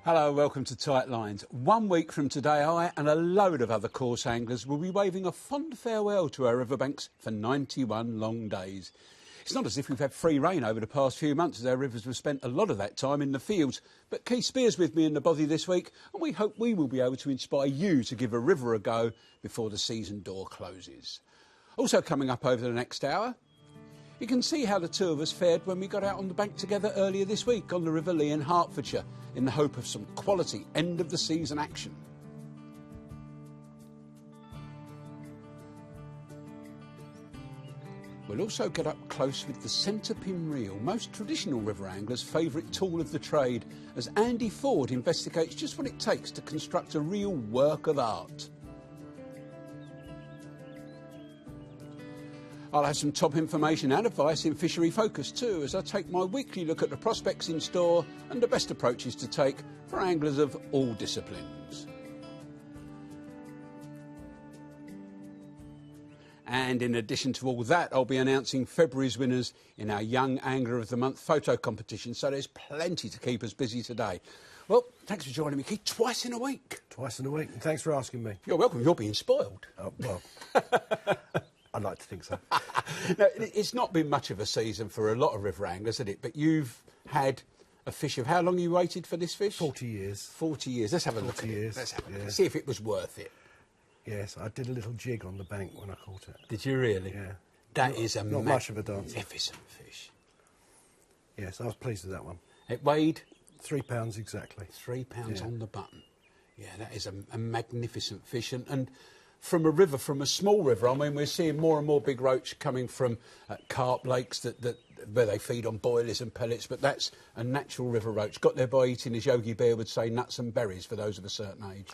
Hello, welcome to Tight Lines. 1 week from today, I and a load of other coarse anglers will be waving a fond farewell to our riverbanks for 91 long days. It's not as if we've had free rein over the past few months, as our rivers have spent a lot of that time in the fields. But Keith Speer's with me in the bothy this week, and we hope we will be able to inspire you to give a river a go before the season door closes. Also coming up over the next hour, you can see how the two of us fared when we got out on the bank together earlier this week on the River Lee in Hertfordshire, in the hope of some quality end-of-the-season action. We'll also get up close with the centre pin reel, most traditional river anglers' favourite tool of the trade, as Andy Ford investigates just what it takes to construct a real work of art. I'll have some top information and advice in Fishery Focus too, as I take my weekly look at the prospects in store and the best approaches to take for anglers of all disciplines. And in addition to all that, I'll be announcing February's winners in our Young Angler of the Month photo competition, so there's plenty to keep us busy today. Well, thanks for joining me, Keith, twice in a week. Twice in a week, and thanks for asking me. You're welcome, you're being spoiled. Oh, well, I'd like to think so. Now, it's not been much of a season for a lot of river anglers, has it? But you've had a fish of... How long you waited for this fish? 40 years. 40 years. Let's have a look at it. Let's have a look. See if it was worth it. Yes, I did a little jig on the bank when I caught it. Did you really? Yeah. That is a not much of a dance. Magnificent fish. Yes, I was pleased with that one. It weighed? £3 exactly. £3 on the button. Yeah, that is a magnificent fish. And from a river, from a small river, I mean, we're seeing more and more big roach coming from carp lakes where they feed on boilies and pellets, but that's a natural river roach. Got there by eating, as Yogi Bear would say, nuts and berries for those of a certain age.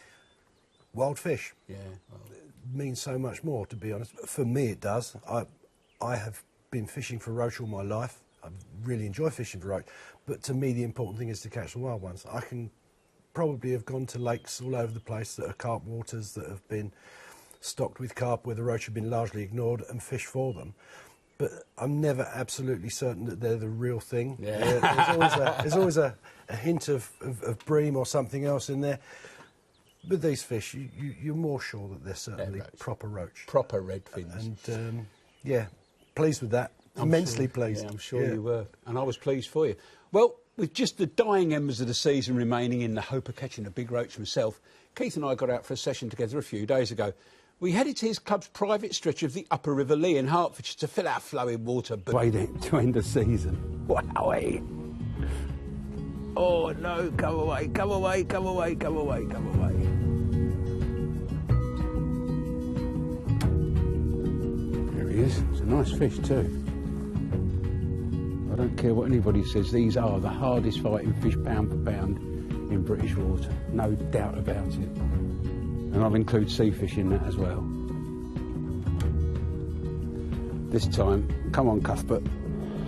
Wild fish. Yeah. Well, it means so much more, to be honest. For me, it does. I have been fishing for roach all my life. I really enjoy fishing for roach. But to me, the important thing is to catch the wild ones. I can probably have gone to lakes all over the place that are carp waters that have been stocked with carp where the roach have been largely ignored and fish for them. But I'm never absolutely certain that they're the real thing. Yeah. There's always a hint of bream or something else in there. With these fish, you're more sure that they're certainly proper roach. Proper redfins. And, yeah, pleased with that. Immensely pleased. Yeah, I'm sure you were. And I was pleased for you. Well, with just the dying embers of the season remaining in the hope of catching a big roach myself, Keith and I got out for a session together a few days ago. We headed to his club's private stretch of the Upper River Lee in Hertfordshire to fill our flowing water. Waiting to end the season. Wowie. Oh, no, come away, come away, come away, come away, come away. There he is. It's a nice fish too. I don't care what anybody says, these are the hardest fighting fish pound for pound in British water. No doubt about it. And I'll include sea fish in that as well. This time, come on Cuthbert.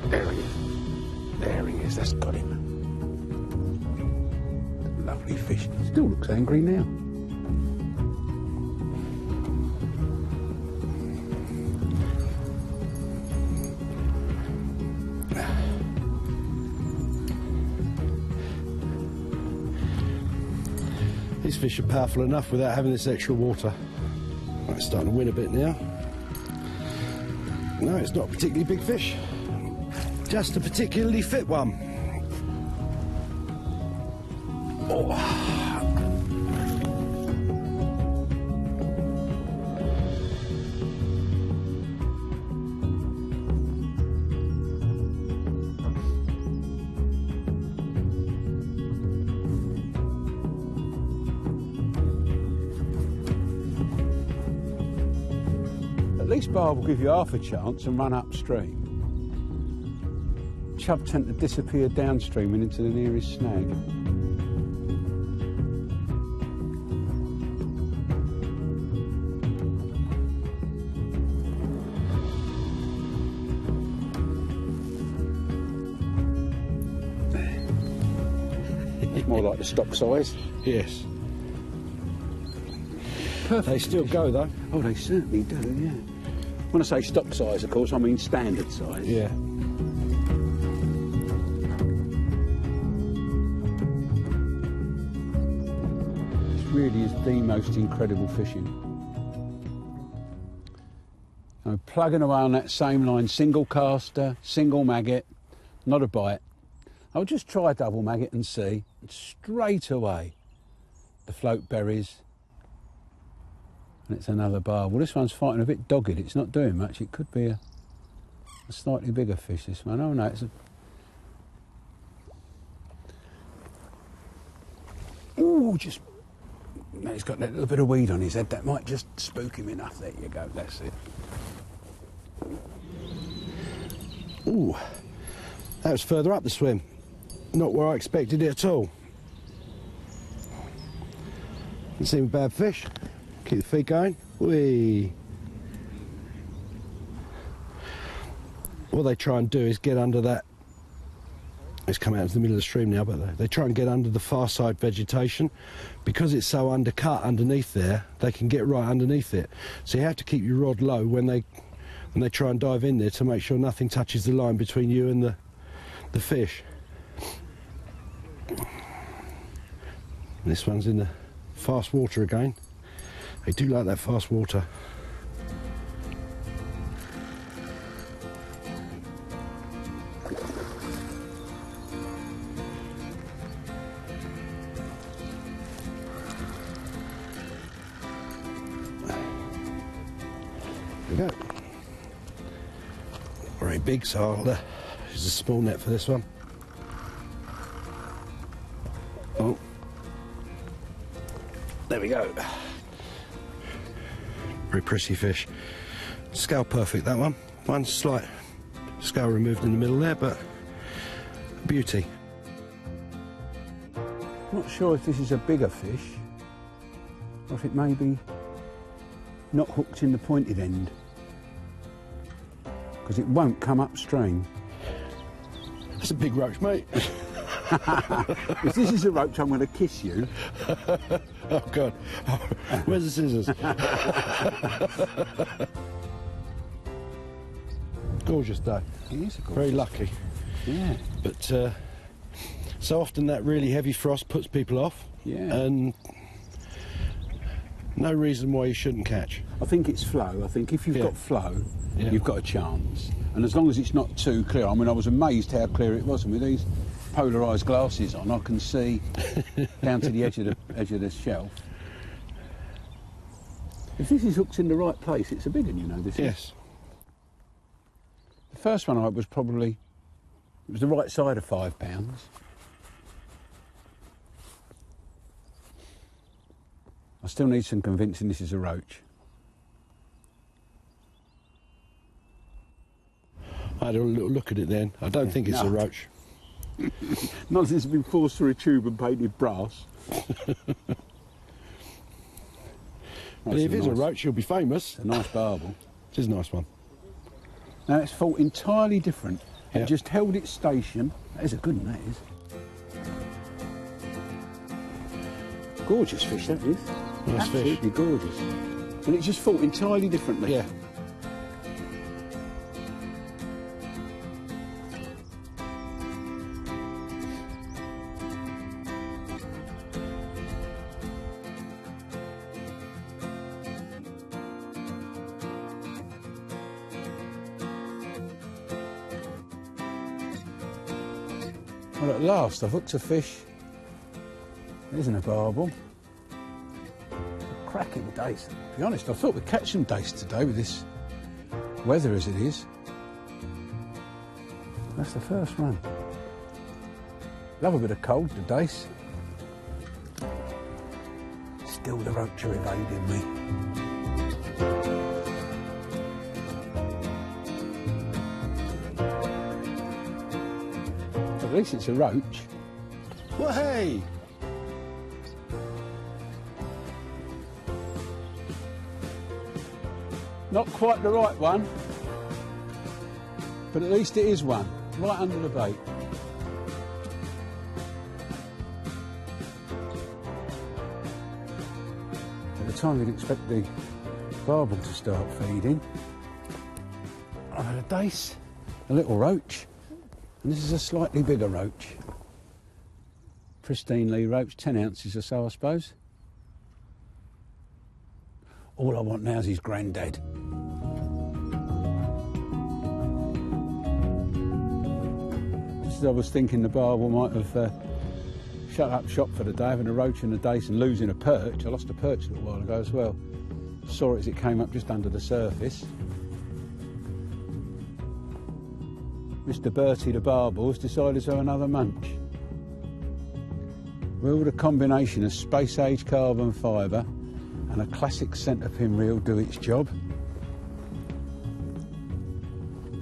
There he is. There he is, that's got him. Lovely fish. Still looks angry now. These fish are powerful enough without having this extra water. Right, it's starting to win a bit now. No, it's not a particularly big fish. Just a particularly fit one. Oh. At least bar will give you half a chance and run upstream. Chub tend to disappear downstream and into the nearest snag. It's more like the stock size. Yes. Perfect. They still go though. Oh, they certainly do, yeah. When I say stock size, of course, I mean standard size. Yeah. really is the most incredible fishing. I'm plugging away on that same line, single caster, single maggot, not a bite. I'll just try double maggot and see. And straight away, the float buries. And it's another bar. Well, this one's fighting a bit dogged. It's not doing much. It could be a slightly bigger fish, this one. Oh no, it's a... Ooh, just... No, he's got that little bit of weed on his head. That might just spook him enough. There you go, that's it. Ooh, that was further up the swim. Not where I expected it at all. Didn't seem a bad fish. Keep the feet going. Whee! What they try and do is get under that. It's come out into the middle of the stream now, but they try and get under the far side vegetation. Because it's so undercut underneath there, they can get right underneath it. So you have to keep your rod low when they try and dive in there to make sure nothing touches the line between you and the fish. This one's in the fast water again. They do like that fast water. There we go. Very big, so I'll use a small net for this one. Oh, there we go. Very pretty fish. Scale perfect, that one. One slight scale removed in the middle there, but beauty. Not sure if this is a bigger fish or if it may be not hooked in the pointed end, because it won't come upstream. That's a big roach, mate. If this is a roach, I'm going to kiss you. Oh, God. Where's the scissors? Gorgeous day. It is a gorgeous Very lucky. Yeah. But so often that really heavy frost puts people off. Yeah. And no reason why you shouldn't catch. I think it's flow. I think if you've got flow, you've got a chance. And as long as it's not too clear. I mean, I was amazed how clear it was. And with these polarised glasses on, I can see down to the edge of the shelf. If this is hooked in the right place, it's a big one, you know. This Yes. is. The first one I had was probably, it was the right side of £5. I still need some convincing this is a roach. I had a little look at it then. I don't think it's a roach. Not since it's been forced through a tube and painted brass. But if it's a roach, you'll be famous. It's a nice barbel. It is a nice one. Now it's fought entirely different. Yeah. It just held its station. That is a good one, that is. Gorgeous fish, that is. Nice fish. Absolutely gorgeous. And it just fought entirely differently. Yeah. Well, at last I've hooked a fish. It isn't a barbel. A cracking dace. To be honest, I thought we'd catch some dace today with this weather as it is. That's the first one. Love a bit of cold, the dace. Still the roach are evading me. At least it's a roach. Well, hey! Not quite the right one, but at least it is one, right under the bait. At the time you'd expect the barbel to start feeding. I've had a dace, a little roach, and this is a slightly bigger roach. Pristine Lee roach, 10 ounces or so, I suppose. All I want now is his granddad. Just as I was thinking the barber might have shut up shop for the day, having a roach and a dace and losing a perch. I lost a perch a little while ago as well. Saw it as it came up just under the surface. Mr. Bertie the barber has decided to have another munch. Will the combination of space age carbon fibre and a classic centre pin reel do its job?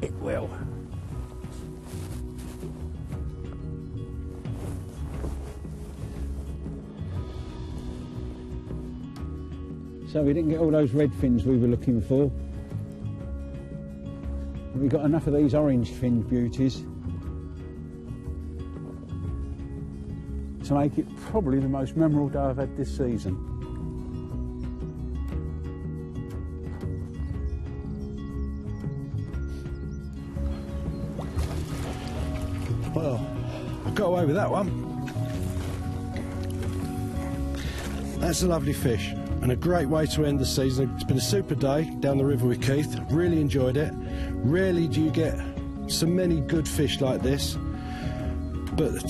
It will. So we didn't get all those red fins we were looking for. We got enough of these orange finned beauties to make it probably the most memorable day I've had this season. Well, I got away with that one. That's a lovely fish and a great way to end the season. It's been a super day down the river with Keith. Really enjoyed it. Rarely do you get so many good fish like this, but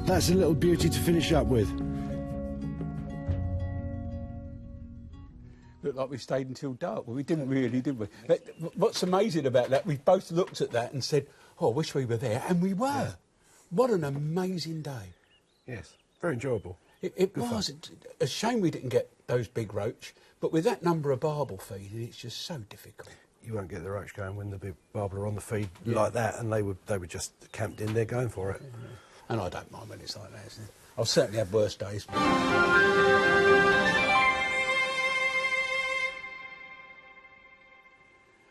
that's a little beauty to finish up with. Looked like we stayed until dark. Well, we didn't really, did we? But what's amazing about that, we both looked at that and said, oh, I wish we were there, and we were. Yeah. What an amazing day. Yes, very enjoyable. It was a shame we didn't get those big roach, but with that number of barbel feeding, it's just so difficult. You won't get the roach going when the big barbel are on the feed like that, and they were just camped in there going for it. Yeah. And I don't mind when it's like that, isn't it? I'll certainly have worse days.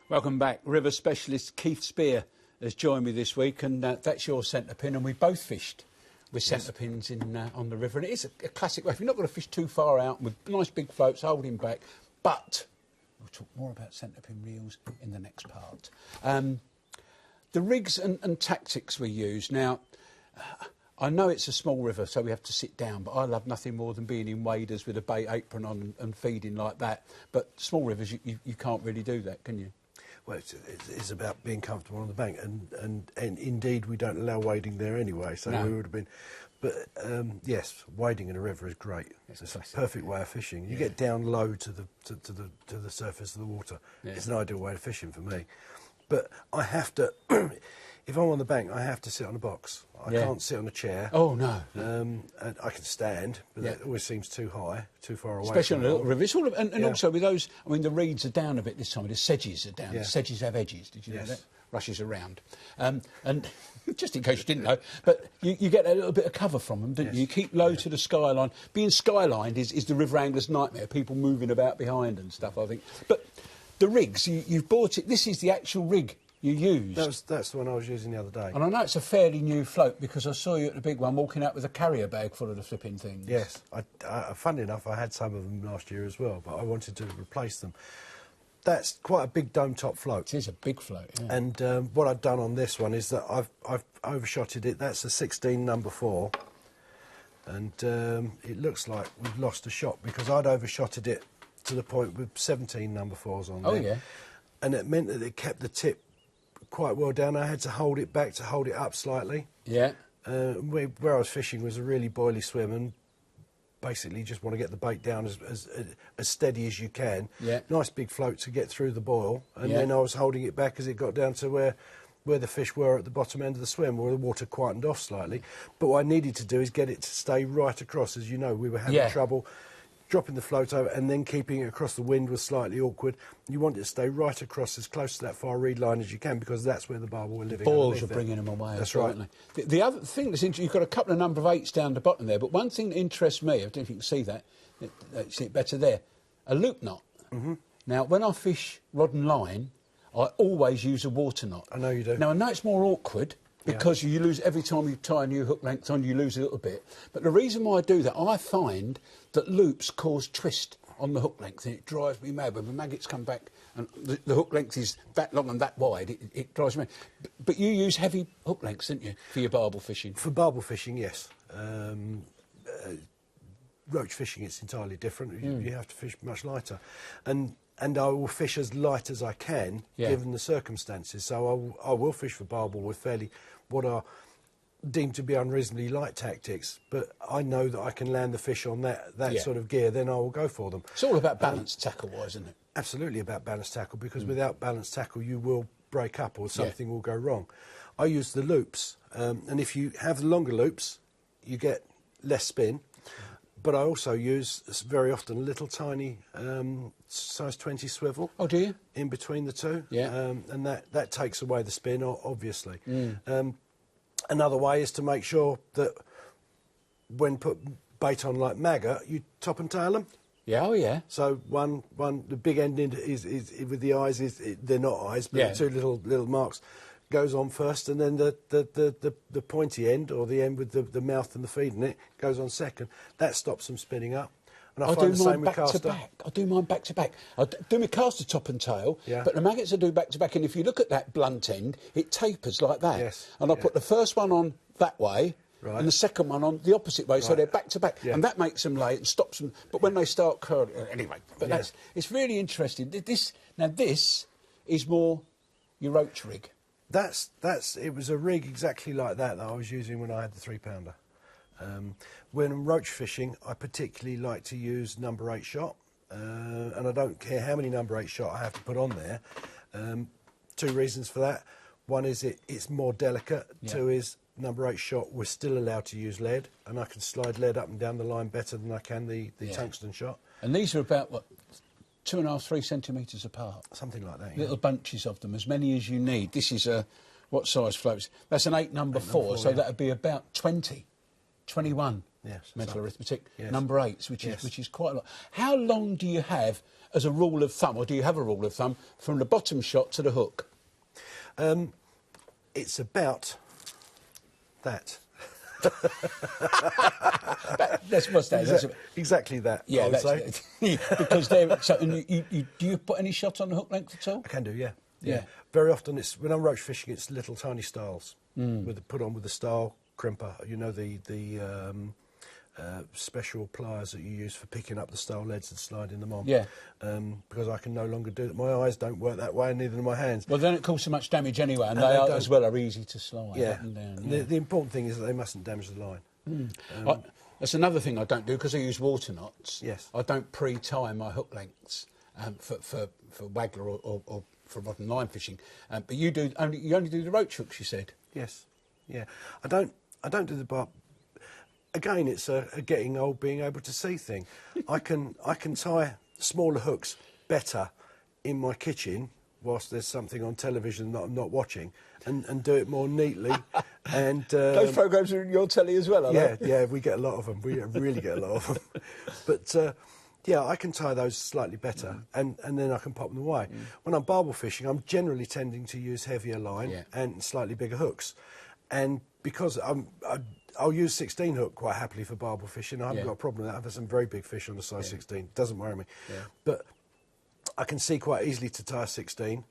Welcome back. River specialist Keith Speer has joined me this week, and that's your centre pin, and we both fished with centre pins on the river, and it is a classic way. If you're not going to fish too far out with nice big floats holding back, but we'll talk more about centre pin reels in the next part. The rigs and tactics we use now. I know it's a small river, so we have to sit down, but I love nothing more than being in waders with a bait apron on and feeding like that. But small rivers, you can't really do that, can you? Well, it's about being comfortable on the bank, and indeed we don't allow wading there anyway, so we would have been. But yes, wading in a river is great. It's a perfect way of fishing. You get down low to the surface of the water. Yeah. It's an ideal way of fishing for me. But I have to, if I'm on the bank, I have to sit on a box. I can't sit on a chair. Oh, no. And I can stand, but that always seems too high, too far away. Especially on a little river. It's all and also with those, I mean, the reeds are down a bit this time. The sedges are down. Yeah. The sedges have edges. Did you know that? Rushes around. And just in case you didn't know, but you get a little bit of cover from them, don't you? You keep low to the skyline. Being skylined is the river angler's nightmare. People moving about behind and stuff, I think. But the rigs, you've bought it. This is the actual rig you used. That's the one I was using the other day. And I know it's a fairly new float because I saw you at the big one walking out with a carrier bag full of the flipping things. Yes. Funny enough, I had some of them last year as well, but I wanted to replace them. That's quite a big dome top float. It is a big float, yeah. And what I've done on this one is that I've overshotted it. That's a 16 number 4. And it looks like we've lost a shot because I'd overshotted it to the point with 17 number 4s on there. Oh, yeah. And it meant that it kept the tip quite well down. I had to hold it back to hold it up slightly. Yeah. Where I was fishing was a really boily swim, and basically just want to get the bait down as steady as you can. Yeah. Nice big float to get through the boil, and then I was holding it back as it got down to where the fish were at the bottom end of the swim, where the water quietened off slightly. But what I needed to do is get it to stay right across. As you know, we were having trouble dropping the float over and then keeping it across the wind was slightly awkward. You want it to stay right across as close to that far reed line as you can, because that's where the barbel were living. Balls are bringing them away. That's right. The other thing that's interesting, you've got a couple of number of 8s down the bottom there, but one thing that interests me, I don't know if you can see that, see it better there, a loop knot. Mm-hmm. Now, when I fish rod and line, I always use a water knot. I know you do. Now, I know it's more awkward, because you lose, every time you tie a new hook length on, you lose a little bit. But the reason why I do that, I find that loops cause twist on the hook length, and it drives me mad. When the maggots come back and the hook length is that long and that wide, it drives me mad. But you use heavy hook lengths, don't you, for your barbel fishing? For barbel fishing, yes. roach fishing, it's entirely different. You have to fish much lighter, and I will fish as light as I can given the circumstances. So I will fish for barbel with fairly what are deemed to be unreasonably light tactics, but I know that I can land the fish on that sort of gear, then I will go for them. It's all about balance tackle-wise, isn't it? Absolutely about balance tackle, because without balance tackle you will break up or something will go wrong. I use the loops, and if you have the longer loops, you get less spin, but I also use very often a little tiny size 20 swivel. Oh, do you? In between the two, and that takes away the spin, obviously. Another way is to make sure that when put bait on like maggot, you top and tail them. Yeah, oh yeah. So the big end is with the eyes, they're not eyes, but the two little marks goes on first, and then the pointy end, or the end with the mouth and the feed in it, goes on second. That stops them spinning up. And I find the same with caster. I do mine back to back. I do my caster top and tail, but the maggots I do back to back. And if you look at that blunt end, it tapers like that. Yes. And I put the first one on that way, and the second one on the opposite way, so they're back to back. And that makes them late and stops them. But when they start curling, anyway. But it's really interesting. This is more your roach rig. It was a rig exactly like that I was using when I had the 3-pounder. When I'm roach fishing, I particularly like to use number 8 shot, and I don't care how many number 8 shot I have to put on there. 2 reasons for that. One is it's more delicate. 2 is number 8 shot, we're still allowed to use lead, and I can slide lead up and down the line better than I can the tungsten shot. And these are about, what, 2.5, 3 centimetres apart? Something like that, Little bunches of them, as many as you need. This is what size floats? That's an 8 number 4, so that would be about 20. 21 mental arithmetic, number 8s, which is quite a lot. How long do you have as a rule of thumb, or do you have a rule of thumb, from the bottom shot to the hook? It's about that. What's that? Exactly that. Yeah, I would say. Because do you put any shot on the hook length at all? I can do, yeah. Very often, when I'm roach fishing, it's little tiny styles put on with the style crimper. You know, the special pliers that you use for picking up the style leads and sliding them on. Yeah. Because I can no longer do it. My eyes don't work that way, and neither do my hands. Well, they don't cause so much damage anyway, and they as well are easy to slide up and down. The important thing is that they mustn't damage the line. That's another thing I don't do, because I use water knots. Yes. I don't pre-tie my hook lengths for waggler or for rod and line fishing. But you only do the roach hooks, you said. Yes. Yeah. I don't do the bar. Again, it's a getting old, being able to see thing. I can tie smaller hooks better in my kitchen whilst there's something on television that I'm not watching, and do it more neatly. And those programmes are in your telly as well, are they? Yeah, we get a lot of them. We really get a lot of them. But I can tie those slightly better, and then I can pop them away. When I'm barbel fishing, I'm generally tending to use heavier line and slightly bigger hooks. And because I'll use 16 hook quite happily for barbel fishing. I haven't got a problem with that. I've had some very big fish on the size 16. Doesn't worry me. Yeah. But I can see quite easily to tie a 16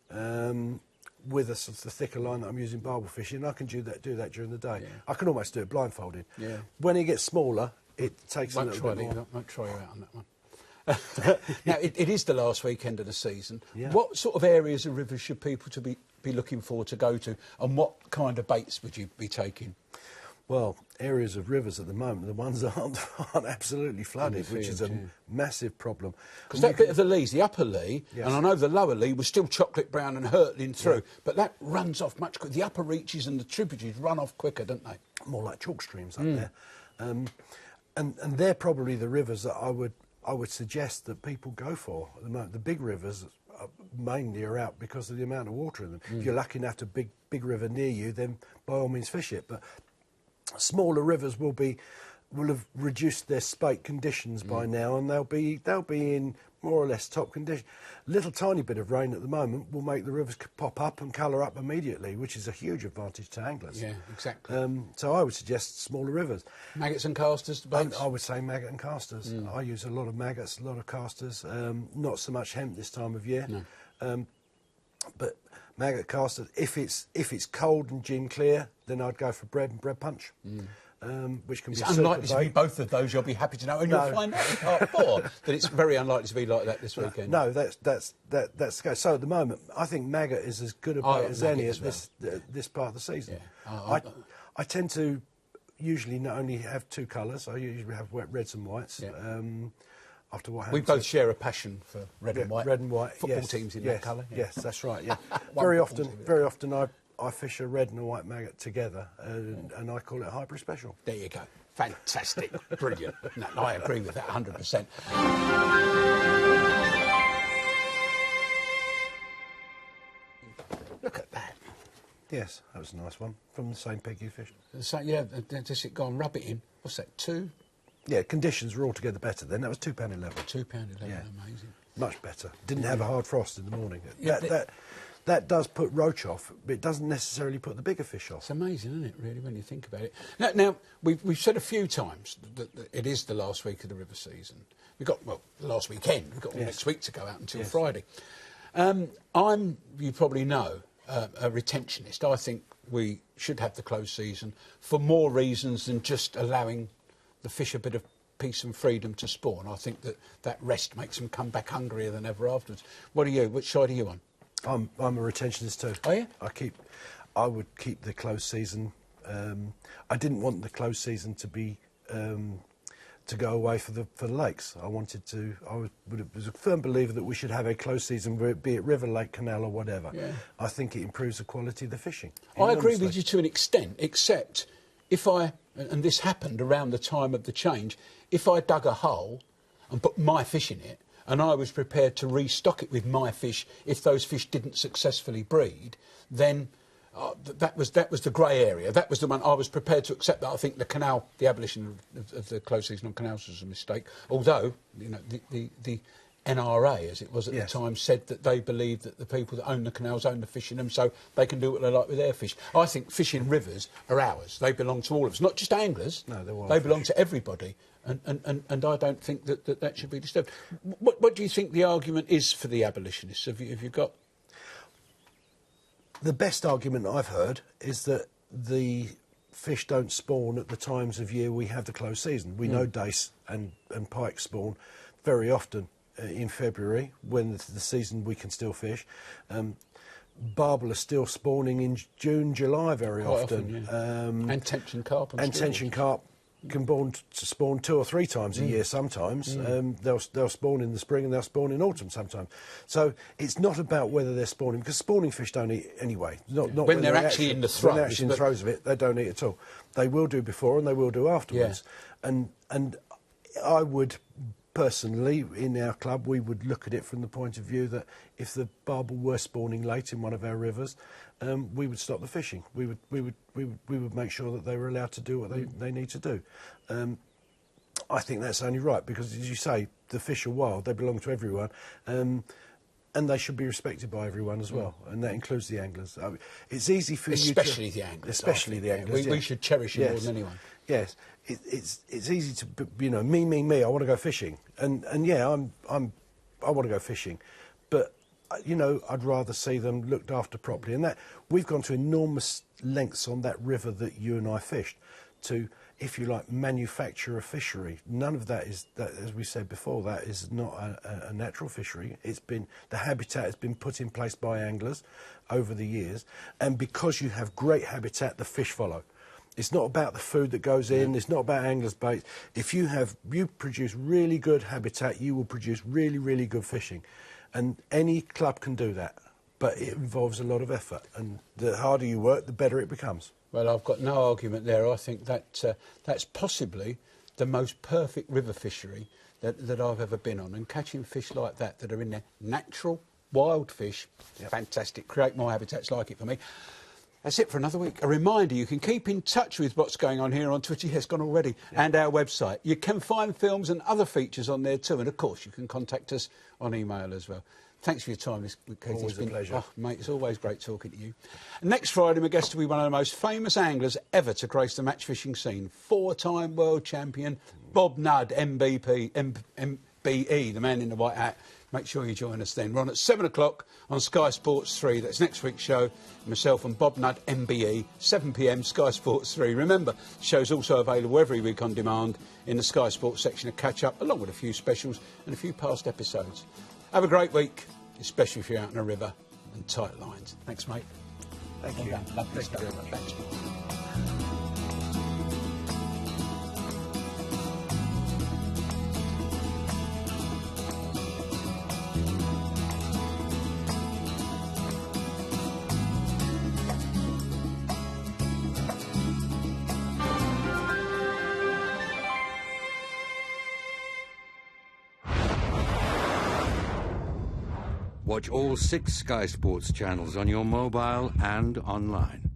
with the thicker line that I'm using barbel fishing. I can do that during the day. Yeah. I can almost do it blindfolded. Yeah. When it gets smaller, it takes a little bit more. Won't try you out on that one. Now, it is the last weekend of the season. Yeah. What sort of areas of rivers should people be looking forward to go to, and what kind of baits would you be taking? Well, areas of rivers at the moment, the ones that aren't absolutely flooded, which is a massive problem. Because that bit of the Lees, the upper Lee, and I know the lower Lee was still chocolate brown and hurtling through, but that runs off much quicker. The upper reaches and the tributaries run off quicker, don't they? More like chalk streams up there. And they're probably the rivers that I would suggest that people go for at the moment. The big rivers mainly are out because of the amount of water in them. If you're lucky enough to have a big river near you, then by all means fish it. But smaller rivers will have reduced their spate conditions by now, and they'll be in more or less top condition. A little tiny bit of rain at the moment will make the rivers pop up and colour up immediately, which is a huge advantage to anglers. Yeah, exactly. So I would suggest smaller rivers. Maggots and casters? I would say maggot and casters. I use a lot of maggots, a lot of casters. Not so much hemp this time of year. No. But maggot casters, if it's cold and gin clear, then I'd go for bread and bread punch. which can It's be a unlikely super to be bait. both of those, you'll be happy to know, and you'll find out in part 4 that it's very unlikely to be like that this weekend. No, that's the case. So at the moment, I think maggot is as good a bait as any at this part of the season. Yeah. I tend to usually not only have 2 colours. I usually have reds and whites. Yeah. After what We happened both share a passion for red and white. Red and white Football yes, teams in yes, that colour. Yeah. Yes, that's right. Yeah. One very football often, I fish a red and a white maggot together, and I call it Hybrid Special. There you go. Fantastic. Brilliant. No, I agree with that 100%. Look at that. Yes, that was a nice one from the same peg you fished. So, yeah, just go and rub it in. What's that, 2? Yeah, conditions were altogether better then. That was £2.11. £2.11, Yeah. amazing. Much better. Didn't have a hard frost in the morning. Yeah, that does put roach off, but it doesn't necessarily put the bigger fish off. It's amazing, isn't it, really, when you think about it? Now we've said a few times that it is the last week of the river season. We've got, the last weekend. We've got all next week to go out until Friday. I'm, you probably know, a retentionist. I think we should have the closed season for more reasons than just allowing the fish a bit of peace and freedom to spawn. I think that rest makes them come back hungrier than ever afterwards. What are you? Which side are you on? I'm a retentionist too. Are you? I would keep the closed season. I didn't want the closed season to be to go away for the lakes. I was a firm believer that we should have a closed season, be it river, lake, canal, or whatever. Yeah. I think it improves the quality of the fishing. I agree with you to an extent, except if and this happened around the time of the change, if I dug a hole and put my fish in it, and I was prepared to restock it with my fish if those fish didn't successfully breed, then that was the grey area. That was the one I was prepared to accept. That I think the abolition of the closed season on canals was a mistake. Although, the NRA, as it was at the time, said that they believe that the people that own the canals own the fish in them, so they can do what they like with their fish. I think fishing rivers are ours. They belong to all of us, not just anglers. No, they belong to everybody. And I don't think that should be disturbed. What do you think the argument is for the abolitionists? Have you got? The best argument I've heard is that the fish don't spawn at the times of year we have the closed season. We know dace and pike spawn very often in February, when the season we can still fish. Barbel are still spawning in June, July very often. And tension carp. And tension carp can spawn 2 or 3 times a year sometimes. They'll spawn in the spring and they'll spawn in autumn sometimes. So it's not about whether they're spawning, because spawning fish don't eat anyway. Not when they're actually in the throes. When they're actually in the throes of it, they don't eat at all. They will do before and they will do afterwards. Yeah. And I would personally, in our club, we would look at it from the point of view that if the barbel were spawning late in one of our rivers, we would stop the fishing. We would make sure that they were allowed to do what they need to do. I think that's only right, because, as you say, the fish are wild. They belong to everyone. And they should be respected by everyone as well, and that includes the anglers. I mean, it's easy for especially the anglers. Especially the anglers. We should cherish it more than anyone. Yes, it's easy to me. I want to go fishing, and yeah, I want to go fishing, but I'd rather see them looked after properly, and that we've gone to enormous lengths on that river that you and I fished to, if you like, manufacture a fishery. None of that is that, as we said before, that is not a natural fishery. The habitat has been put in place by anglers over the years, and because you have great habitat, the fish follow. It's not about the food that goes in. It's not about anglers' bait. If you produce really good habitat, you will produce really, really good fishing, and any club can do that. But it involves a lot of effort, and the harder you work, the better it becomes. Well, I've got no argument there. I think that's possibly the most perfect river fishery that I've ever been on, and catching fish like that are in their natural wild fish, fantastic. Create more habitats like it for me. That's it for another week. A reminder, you can keep in touch with what's going on here on Twitter, yes, gone already, and our website. You can find films and other features on there too, and of course you can contact us on email as well. Thanks for your time this week, Katie. Always a pleasure. Oh, mate, it's always great talking to you. Next Friday, my guest will be one of the most famous anglers ever to grace the match fishing scene. 4-time world champion, Bob Nudd, MBE, the man in the white hat. Make sure you join us then. We're on at 7 o'clock on Sky Sports 3. That's next week's show. Myself and Bob Nutt, MBE, 7 p.m, Sky Sports 3. Remember, the show's also available every week on demand in the Sky Sports section of Catch Up, along with a few specials and a few past episodes. Have a great week, especially if you're out in a river and tight lines. Thanks, mate. Thank you. Lovely Thank you very much. Thanks. Watch all 6 Sky Sports channels on your mobile and online.